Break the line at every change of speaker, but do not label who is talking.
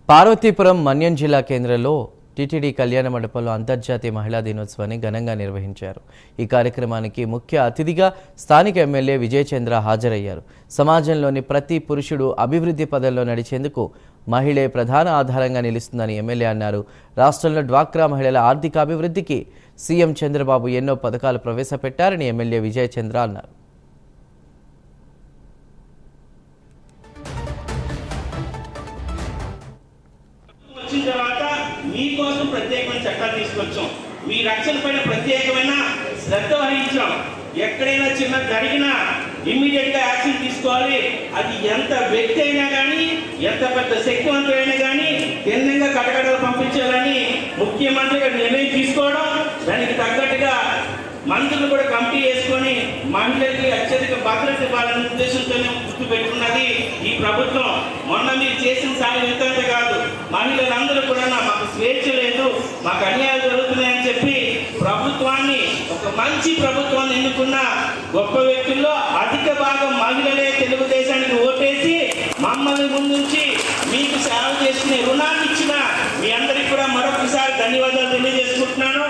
పార్వతీపురం మన్యం జిల్లా కేంద్రంలో టీటీడీ కళ్యాణ మండపంలో అంతర్జాతీయ మహిళా దినోత్సవాన్ని ఘనంగా నిర్వహించారు. ఈ కార్యక్రమానికి ముఖ్య అతిథిగా స్థానిక ఎమ్మెల్యే విజయచంద్ర హాజరయ్యారు. సమాజంలోని ప్రతి పురుషుడు అభివృద్ధి పదంలో నడిచేందుకు మహిళే ప్రధాన ఆధారంగా నిలుస్తుందని ఎమ్మెల్యే అన్నారు. రాష్ట్రంలో డ్వాక్రా మహిళల ఆర్థిక అభివృద్ధికి సీఎం చంద్రబాబు ఎన్నో పథకాలు ప్రవేశపెట్టారని ఎమ్మెల్యే విజయచంద్ర అన్నారు.
మీకోసం ప్రత్యేకమైన చట్టాలు తీసుకొచ్చాం. మీ రక్షణ పైన ప్రత్యేకమైన శ్రద్ధ వహించాం. ఎక్కడైనా చిన్న జరిగినా ఇమ్మీడియట్ గా యాక్షన్ తీసుకోవాలి. అది ఎంత వ్యక్తి అయినా కానీ, ఎంత పెద్ద శక్తివంతుడైనా కానీ కేంద్రంగా కటకటలు పంపించాలని ముఖ్యమంత్రి గారు నిర్ణయం తీసుకోవడం, దానికి తగ్గట్టుగా మంత్రులు కూడా కమిటీ వేసుకొని మహిళలకి అత్యధిక భద్రత ఇవ్వాలనే ఉద్దేశంతోనే గుర్తు పెట్టుకున్నది ఈ ప్రభుత్వం. మొన్న మీరు చేసిన సాయం ఎంతంత కాదు, మహిళలందరూ కూడా మాకు స్వేచ్ఛ లేదు, మాకు అన్యాయాలు జరుగుతున్నాయని చెప్పి ప్రభుత్వాన్ని, ఒక మంచి ప్రభుత్వాన్ని ఎన్నుకున్న గొప్ప వ్యక్తుల్లో అధిక భాగం మహిళలే తెలుగుదేశానికి ఓటేసి మమ్మల్ని ముందుంచి మీకు సేవ చేసుకునే రుణాన్ని ఇచ్చిన మీ అందరికీ కూడా మరొకసారి ధన్యవాదాలు తెలియజేసుకుంటున్నాను.